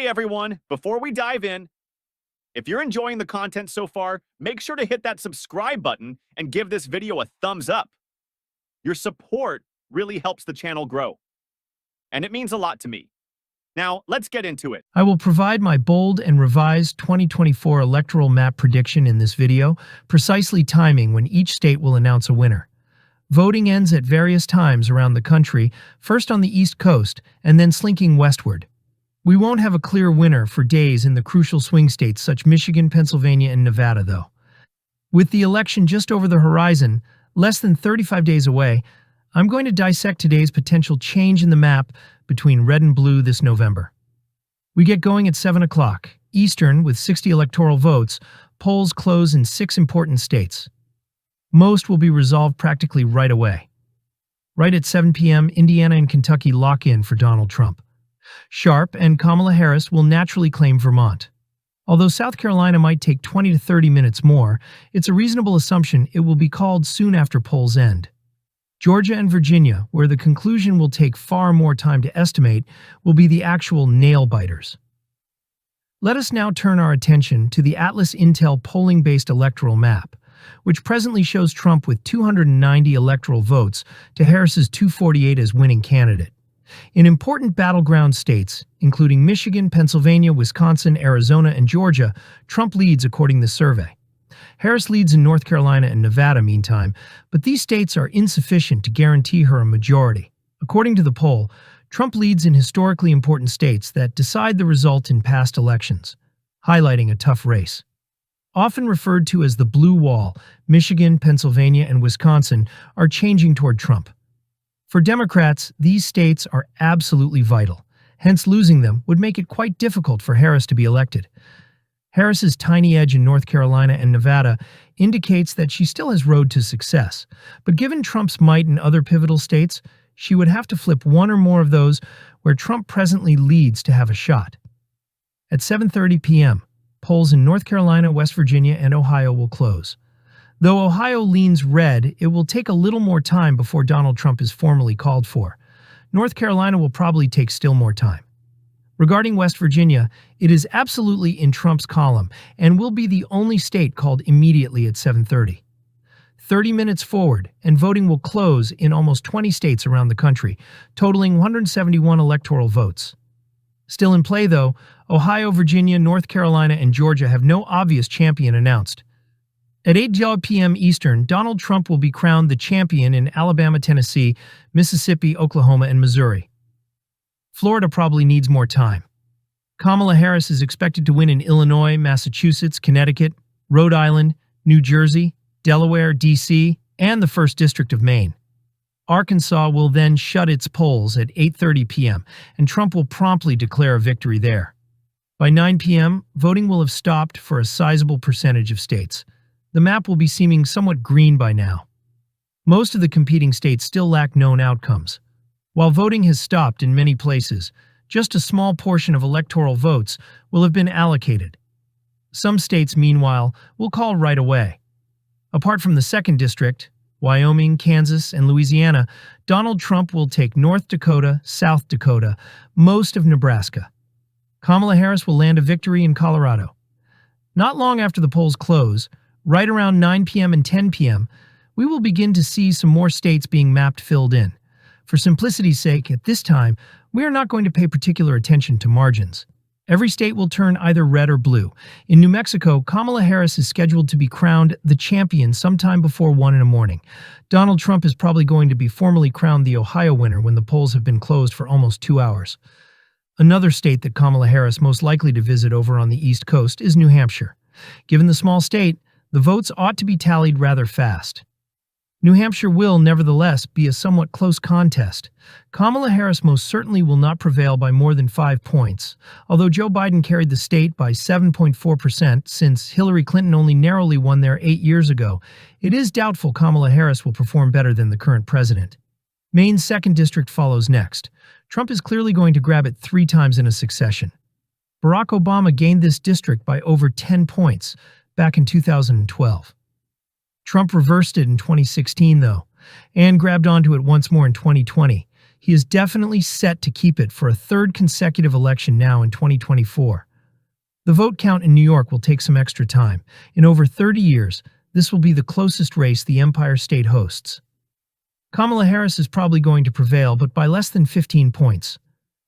everyone, before we dive in, if you're enjoying the content so far, make sure to hit that subscribe button and give this video a thumbs up. Your support really helps the channel grow, and it means a lot to me. Now, let's get into it. I will provide my bold and revised 2024 electoral map prediction in this video, precisely timing when each state will announce a winner. Voting ends at various times around the country, first on the East Coast and then slinking westward. We won't have a clear winner for days in the crucial swing states such Michigan, Pennsylvania, and Nevada, though. With the election just over the horizon, less than 35 days away, I'm going to dissect today's potential change in the map between red and blue this November. We get going at 7 o'clock Eastern with 60 electoral votes. Polls close in 6 important states. Most will be resolved practically right away. Right at 7 p.m., Indiana and Kentucky lock in for Donald Trump. Sharp and Kamala Harris will naturally claim Vermont. Although South Carolina might take 20 to 30 minutes more, it's a reasonable assumption it will be called soon after polls end. Georgia and Virginia, where the conclusion will take far more time to estimate, will be the actual nail-biters. Let us now turn our attention to the Atlas Intel polling-based electoral map, which presently shows Trump with 290 electoral votes to Harris's 248 as winning candidate. In important battleground states, including Michigan, Pennsylvania, Wisconsin, Arizona, and Georgia, Trump leads according to the survey. Harris leads in North Carolina and Nevada, meantime, but these states are insufficient to guarantee her a majority. According to the poll, Trump leads in historically important states that decide the result in past elections, highlighting a tough race. Often referred to as the Blue Wall, Michigan, Pennsylvania, and Wisconsin are changing toward Trump. For Democrats, these states are absolutely vital, hence losing them would make it quite difficult for Harris to be elected. Harris's tiny edge in North Carolina and Nevada indicates that she still has road to success, but given Trump's might in other pivotal states, she would have to flip one or more of those where Trump presently leads to have a shot. At 7:30 p.m., polls in North Carolina, West Virginia, and Ohio will close. Though Ohio leans red, it will take a little more time before Donald Trump is formally called for. North Carolina will probably take still more time. Regarding West Virginia, it is absolutely in Trump's column and will be the only state called immediately at 7:30. 30 minutes forward, and voting will close in almost 20 states around the country, totaling 171 electoral votes. Still in play, though, Ohio, Virginia, North Carolina, and Georgia have no obvious champion announced. At 8 p.m. Eastern, Donald Trump will be crowned the champion in Alabama, Tennessee, Mississippi, Oklahoma, and Missouri. Florida probably needs more time. Kamala Harris is expected to win in Illinois, Massachusetts, Connecticut, Rhode Island, New Jersey, Delaware, D.C., and the 1st District of Maine. Arkansas will then shut its polls at 8:30 p.m., and Trump will promptly declare a victory there. By 9 p.m., voting will have stopped for a sizable percentage of states. The map will be seeming somewhat green by now. Most of the competing states still lack known outcomes. While voting has stopped in many places, just a small portion of electoral votes will have been allocated. Some states, meanwhile, will call right away. Apart from the 2nd District, Wyoming, Kansas, and Louisiana, Donald Trump will take North Dakota, South Dakota, most of Nebraska. Kamala Harris will land a victory in Colorado. Not long after the polls close, right around 9 p.m. and 10 p.m., we will begin to see some more states being mapped filled in. For simplicity's sake, at this time, we are not going to pay particular attention to margins. Every state will turn either red or blue. In New Mexico, Kamala Harris is scheduled to be crowned the champion sometime before 1 in the morning. Donald Trump is probably going to be formally crowned the Ohio winner when the polls have been closed for almost 2 hours. Another state that Kamala Harris most likely to visit over on the East Coast is New Hampshire. Given the small state, the votes ought to be tallied rather fast. New Hampshire will, nevertheless, be a somewhat close contest. Kamala Harris most certainly will not prevail by more than 5 points, although Joe Biden carried the state by 7.4% since Hillary Clinton only narrowly won there 8 years ago. It is doubtful Kamala Harris will perform better than the current president. Maine's 2nd District follows next. Trump is clearly going to grab it 3 times in a succession. Barack Obama gained this district by over 10 points back in 2012. Trump reversed it in 2016, though, and grabbed onto it once more in 2020. He is definitely set to keep it for a third consecutive election now in 2024. The vote count in New York will take some extra time. In over 30 years, this will be the closest race the Empire State hosts. Kamala Harris is probably going to prevail, but by less than 15 points.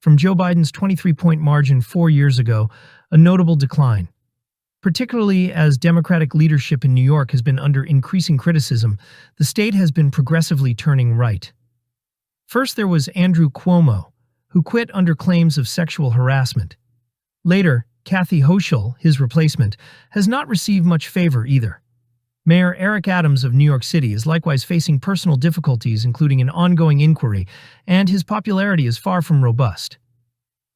From Joe Biden's 23-point margin 4 years ago, a notable decline. Particularly as Democratic leadership in New York has been under increasing criticism, the state has been progressively turning right. First, there was Andrew Cuomo, who quit under claims of sexual harassment. Later, Kathy Hochul, his replacement, has not received much favor either. Mayor Eric Adams of New York City is likewise facing personal difficulties, including an ongoing inquiry, and his popularity is far from robust.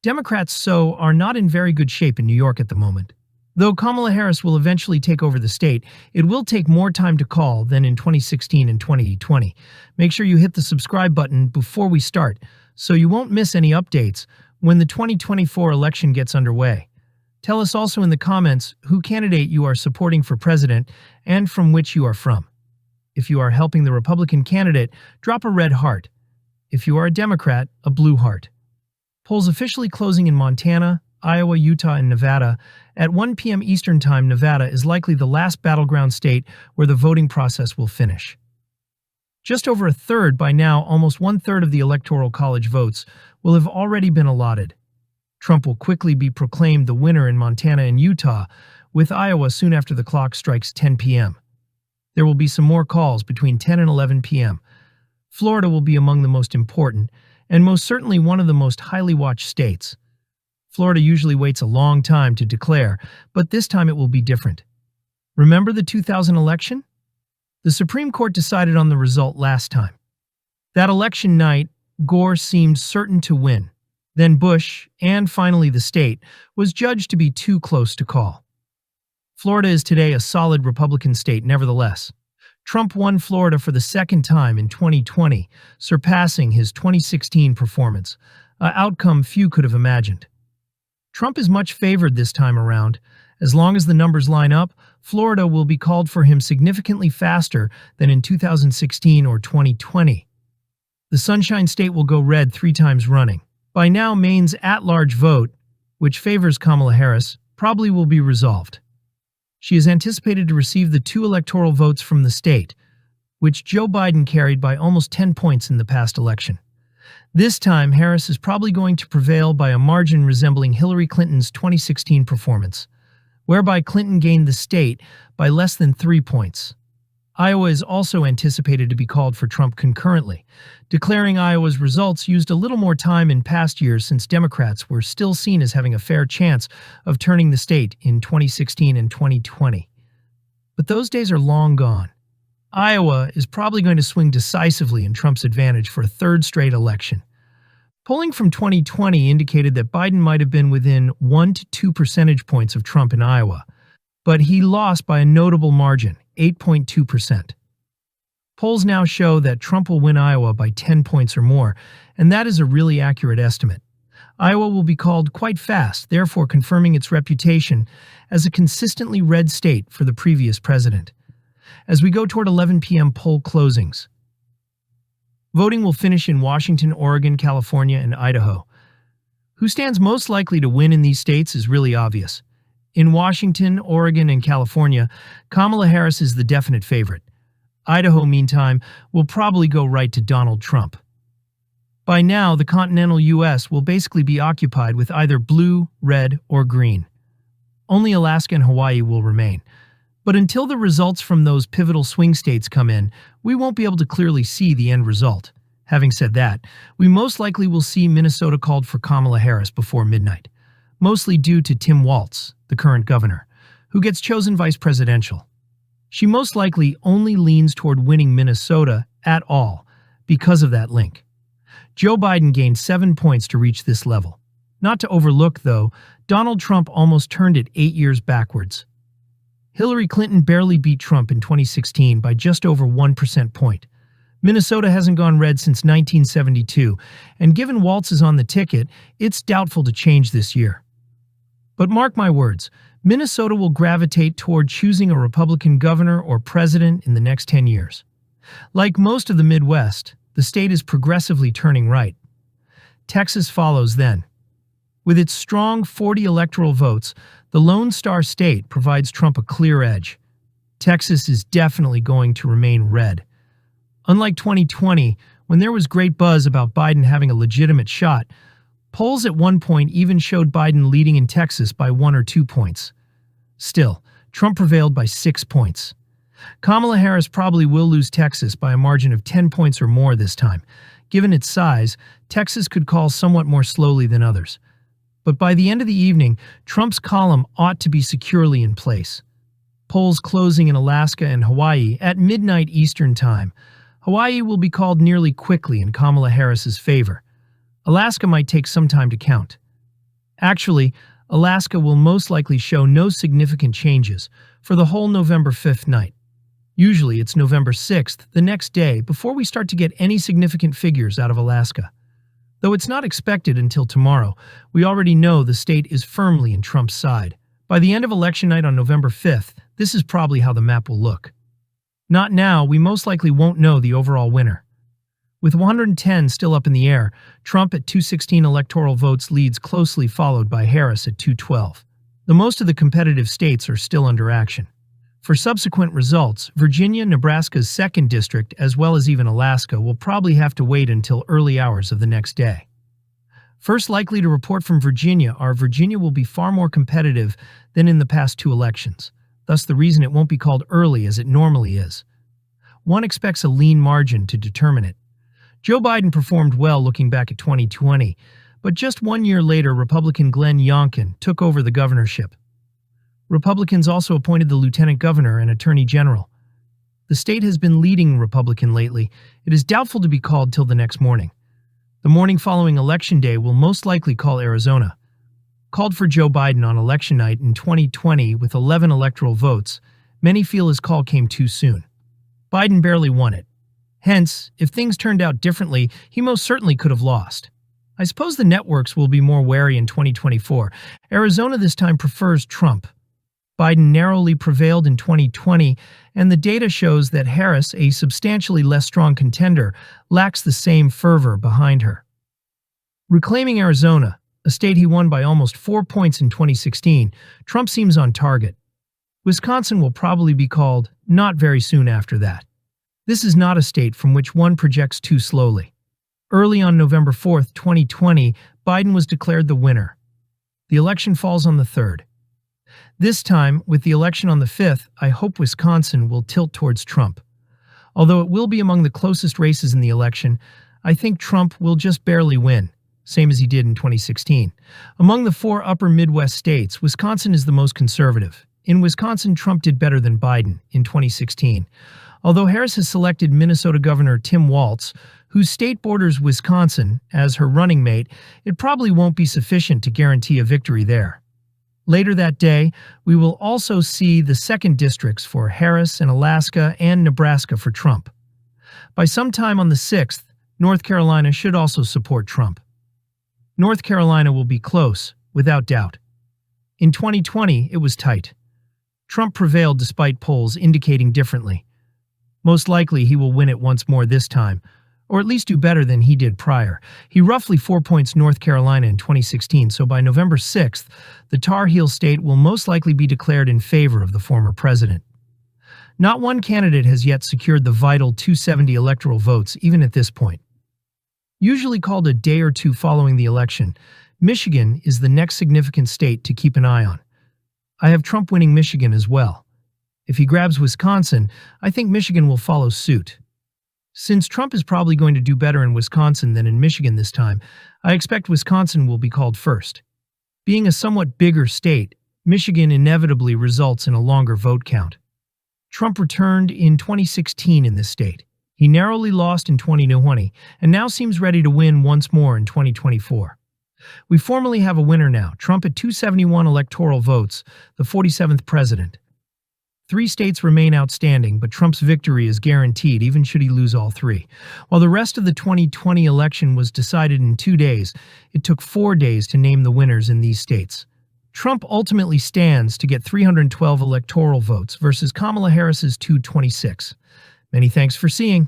Democrats, are not in very good shape in New York at the moment. Though Kamala Harris will eventually take over the state, it will take more time to call than in 2016 and 2020. Make sure you hit the subscribe button before we start, so you won't miss any updates when the 2024 election gets underway. Tell us also in the comments who candidate you are supporting for president and from which you are from. If you are helping the Republican candidate, drop a red heart. If you are a Democrat, a blue heart. Polls officially closing in Montana, Iowa, Utah, and Nevada. At 1 p.m. Eastern Time, Nevada is likely the last battleground state where the voting process will finish. Just over a third, by now almost one-third of the Electoral College votes will have already been allotted. Trump will quickly be proclaimed the winner in Montana and Utah, with Iowa soon after the clock strikes 10 p.m. There will be some more calls between 10 and 11 p.m. Florida will be among the most important, and most certainly one of the most highly watched states. Florida usually waits a long time to declare, but this time it will be different. Remember the 2000 election? The Supreme Court decided on the result last time. That election night, Gore seemed certain to win. Then Bush, and finally the state, was judged to be too close to call. Florida is today a solid Republican state nevertheless. Trump won Florida for the second time in 2020, surpassing his 2016 performance, an outcome few could have imagined. Trump is much favored this time around. As long as the numbers line up, Florida will be called for him significantly faster than in 2016 or 2020. The Sunshine State will go red 3 times running. By now, Maine's at-large vote, which favors Kamala Harris, probably will be resolved. She is anticipated to receive the 2 electoral votes from the state, which Joe Biden carried by almost 10 points in the past election. This time, Harris is probably going to prevail by a margin resembling Hillary Clinton's 2016 performance, whereby Clinton gained the state by less than 3 points. Iowa is also anticipated to be called for Trump concurrently. Declaring Iowa's results used a little more time in past years since Democrats were still seen as having a fair chance of turning the state in 2016 and 2020. But those days are long gone. Iowa is probably going to swing decisively in Trump's advantage for a third straight election. Polling from 2020 indicated that Biden might have been within 1 to 2 percentage points of Trump in Iowa, but he lost by a notable margin, 8.2%. Polls now show that Trump will win Iowa by 10 points or more, and that is a really accurate estimate. Iowa will be called quite fast, therefore confirming its reputation as a consistently red state for the previous president. As we go toward 11 p.m. poll closings, voting will finish in Washington, Oregon, California, and Idaho. Who stands most likely to win in these states is really obvious. In Washington, Oregon, and California, Kamala Harris is the definite favorite. Idaho, meantime, will probably go right to Donald Trump. By now, the continental U.S. will basically be occupied with either blue, red, or green. Only Alaska and Hawaii will remain. But until the results from those pivotal swing states come in, we won't be able to clearly see the end result. Having said that, we most likely will see Minnesota called for Kamala Harris before midnight, mostly due to Tim Walz, the current governor, who gets chosen vice presidential. She most likely only leans toward winning Minnesota at all because of that link. Joe Biden gained 7 points to reach this level. Not to overlook, though, Donald Trump almost turned it 8 years backwards. Hillary Clinton barely beat Trump in 2016 by just over 1% point. Minnesota hasn't gone red since 1972, and given Walz is on the ticket, it's doubtful to change this year. But mark my words, Minnesota will gravitate toward choosing a Republican governor or president in the next 10 years. Like most of the Midwest, The state is progressively turning right. Texas follows then. With its strong 40 electoral votes, the Lone Star State provides Trump a clear edge. Texas is definitely going to remain red. Unlike 2020, when there was great buzz about Biden having a legitimate shot, polls at one point even showed Biden leading in Texas by 1 or 2 points. Still, Trump prevailed by 6 points. Kamala Harris probably will lose Texas by a margin of 10 points or more this time. Given its size, Texas could call somewhat more slowly than others. But by the end of the evening, Trump's column ought to be securely in place. Polls closing in Alaska and Hawaii at midnight Eastern Time. Hawaii will be called nearly quickly in Kamala Harris's favor. Alaska might take some time to count. Actually, Alaska will most likely show no significant changes for the whole November 5th night. Usually it's November 6th, the next day, before we start to get any significant figures out of Alaska. Though it's not expected until tomorrow, we already know the state is firmly in Trump's side. By the end of election night on November 5th, this is probably how the map will look. Not now, we most likely won't know the overall winner. With 110 still up in the air, Trump at 216 electoral votes leads, closely followed by Harris at 212. The most of the competitive states are still under action. For subsequent results, Virginia, Nebraska's 2nd district, as well as even Alaska, will probably have to wait until early hours of the next day. First likely to report from Virginia will be far more competitive than in the past 2 elections, thus the reason it won't be called early as it normally is. One expects a lean margin to determine it. Joe Biden performed well looking back at 2020, but just 1 year later, Republican Glenn Youngkin took over the governorship. Republicans also appointed the lieutenant governor and attorney general. The state has been leading Republican lately. It is doubtful to be called till the next morning. The morning following Election Day will most likely call Arizona. Called for Joe Biden on election night in 2020 with 11 electoral votes, many feel his call came too soon. Biden barely won it. Hence, if things turned out differently, he most certainly could have lost. I suppose the networks will be more wary in 2024. Arizona this time prefers Trump. Biden narrowly prevailed in 2020, and the data shows that Harris, a substantially less strong contender, lacks the same fervor behind her. Reclaiming Arizona, a state he won by almost 4 points in 2016, Trump seems on target. Wisconsin will probably be called not very soon after that. This is not a state from which one projects too slowly. Early on November 4, 2020, Biden was declared the winner. The election falls on the 3rd. This time, with the election on the 5th, I hope Wisconsin will tilt towards Trump. Although it will be among the closest races in the election, I think Trump will just barely win, same as he did in 2016. Among the 4 upper Midwest states, Wisconsin is the most conservative. In Wisconsin, Trump did better than Biden in 2016. Although Harris has selected Minnesota Governor Tim Walz, whose state borders Wisconsin, as her running mate, it probably won't be sufficient to guarantee a victory there. Later that day, we will also see the 2nd districts for Harris and Alaska and Nebraska for Trump. By sometime on the 6th, North Carolina should also support Trump. North Carolina will be close, without doubt. In 2020, it was tight. Trump prevailed despite polls indicating differently. Most likely he will win it once more this time, or at least do better than he did prior. He roughly 4 points North Carolina in 2016, so by November 6th, the Tar Heel state will most likely be declared in favor of the former president. Not one candidate has yet secured the vital 270 electoral votes, even at this point. Usually called a day or two following the election, Michigan is the next significant state to keep an eye on. I have Trump winning Michigan as well. If he grabs Wisconsin, I think Michigan will follow suit. Since Trump is probably going to do better in Wisconsin than in Michigan this time, I expect Wisconsin will be called first. Being a somewhat bigger state, Michigan inevitably results in a longer vote count. Trump returned in 2016 in this state. He narrowly lost in 2020 and now seems ready to win once more in 2024. We formally have a winner now, Trump at 271 electoral votes, the 47th president. 3 states remain outstanding, but Trump's victory is guaranteed even should he lose all 3. While the rest of the 2020 election was decided in 2 days, it took 4 days to name the winners in these states. Trump ultimately stands to get 312 electoral votes versus Kamala Harris's 226. Many thanks for seeing.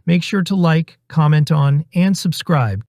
Make sure to like, comment on, and subscribe